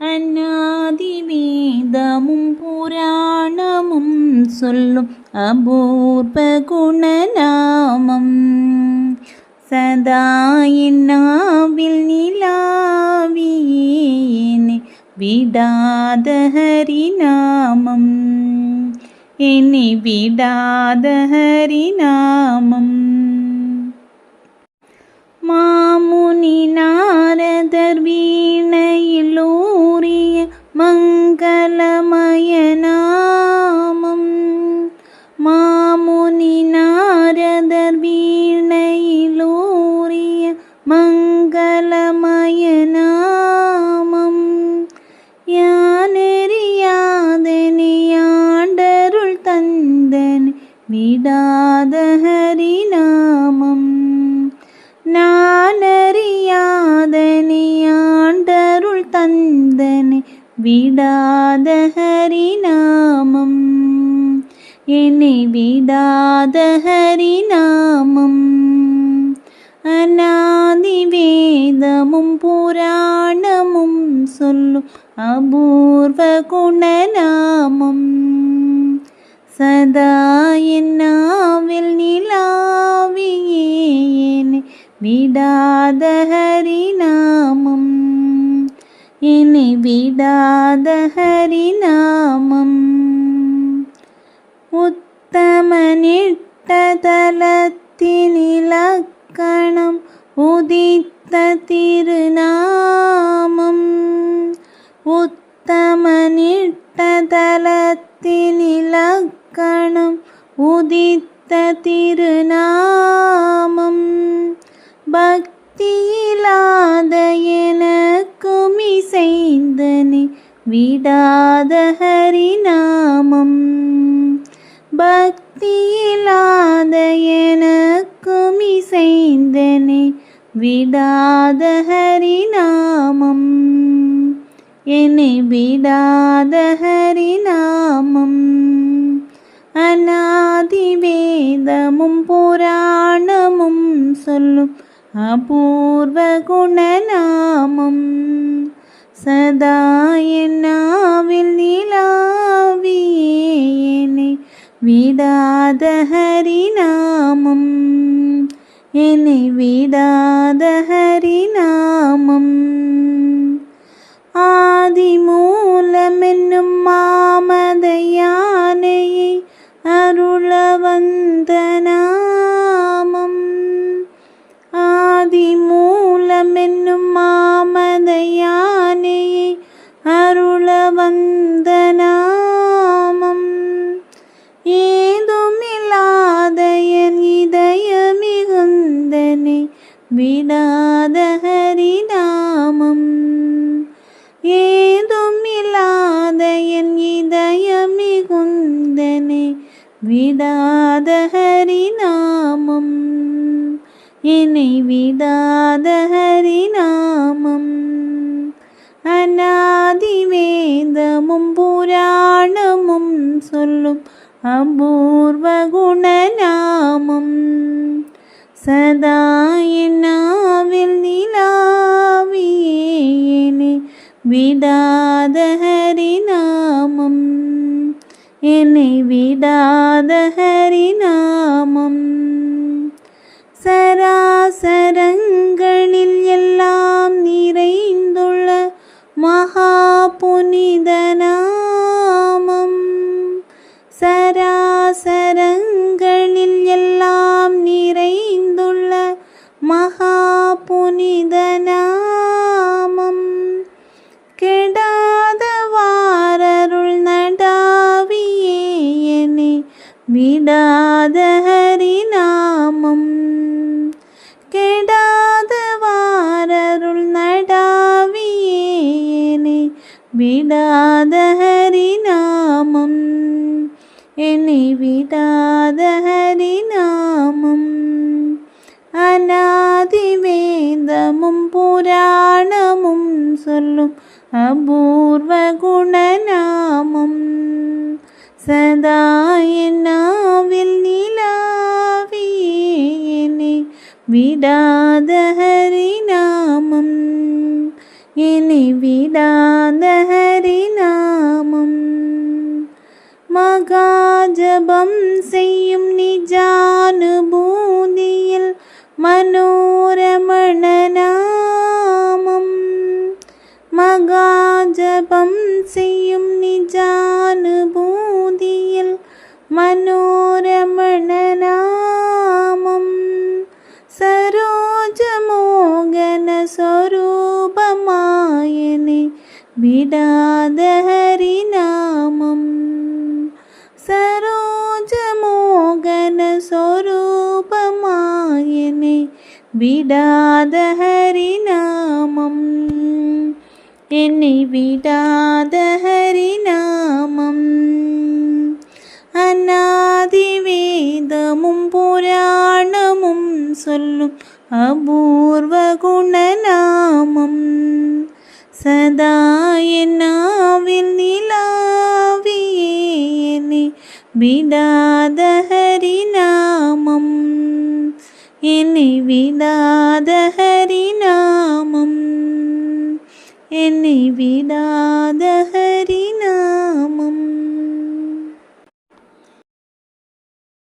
அநாதி வேதமும் புராணமும் சொல்லும் அபூர்வ குணநாமம் சதா என் நாவில் நிலாவியேனே விடாத ஹரிநாமம் என்னை விடாத ஹரிநாமம். மாமுனி நாரதர் வீணையில் ஊறிய மங்களமய நாமம் மாமுனி நாரதர் வீணையில் ஊறிய மங்களமய நாமம் யானறியாதனை ஆண்டருள் தந்தனை விடாத ஹரிநாமம் நானறியாதனை ஆண்டருள் தந்தனை விடாத ஹரிநாமம் என்னை விடாத ஹரிநாமம். அநாதி வேதமும் புராணமும் சொல்லும் அபூர்வ குணநாமம் சதா என் நாவில் நிலாவியேனே விடாத ஹரிநாமம் என்னை விடாத ஹரிநாமம். உத்தமனிட்ட தலத்தினிலக்கணம் உதித்த திருநாமம் உத்தமனிட்ட தலத்தினிலக்கணம் உதித்த திருநாமம் பக்தியில்லாத எனக்கும் இசைந்தனை விடாத ஹரிநாமம் பக்தியில்லாத எனக்கும் இசைந்தனை விடாத ஹரிநாமம் என்னை விடாத ஹரிநாமம். அநாதி வேதமும் புராணமும் சொல்லும் அபூர்வ குணநாமம் சதா என் நாவில் நிலாவியேனே விடாத ஹரிநாமம் என்னை விடாத ஹரிநாமம். ஆதிமூலமென்னும் மாமத யானையை அருள வந்த நாமம் ஆதிமூலமென்னும் மாமத யானையை அருள வந்த நாமம் ஏதுமில்லாத என் இதய மிகுந்தனை விடாத ஹரிநாமம் ஏதுமில்லாத என் இதய மிகுந்தனை விடாத ஹரிநாமம் என்னை விடாத ஹரிநாமம். அநாதி வேதமும் புராணமும் சொல்லும் அபூர்வ குணநாமம் சதா என் நாவில் நிலாவியேனே விடாத ஹரிநாமம் என்னை விடாத ஹரிநாமம். சராசரங்களில் எல்லாம் நிறைந்துள்ள மகா புனித நாமம் சராசரங்களில் எல்லாம் நிறைந்துள்ள மகா புனித நாமம் கெடாத வாரருள் நடாவியேனே விடாத ஹரிநாமம் கெடாத வாரருள் நடாவியேனே விடாத ஹரிநாமம் என்னை விடாத ஹரிநாமம். அநாதி வேதமும் புராணமும் சொல்லும் அபூர்வ குணநாமம் சதா என் நாவில் நிலாவியேனே விடாத ஹரிநாமம் என்னை விடாத ஜபம் செய்யும் நிஜானுபூதியில் மனோரமண நாமம். மகா ஜபம் செய்யும் நிஜானுபூதியில் மனோரமண நாமம். சரோஜமோகன சொரூபமாயனே விடாத ஹரிநாமம். சரோஜமோகன சொரூபமாயனே விடாத ஹரிநாமம். என்னை விடாத ஹரிநாமம். அநாதி வேதமும் புராணமும் சொல்லும் அபூர்வ குணநாமம். சதா என் நாவில் நிலாவியே விடாத ஹரிநாமம். என்னை விடாத ஹரிநாமம். என்னை விடாத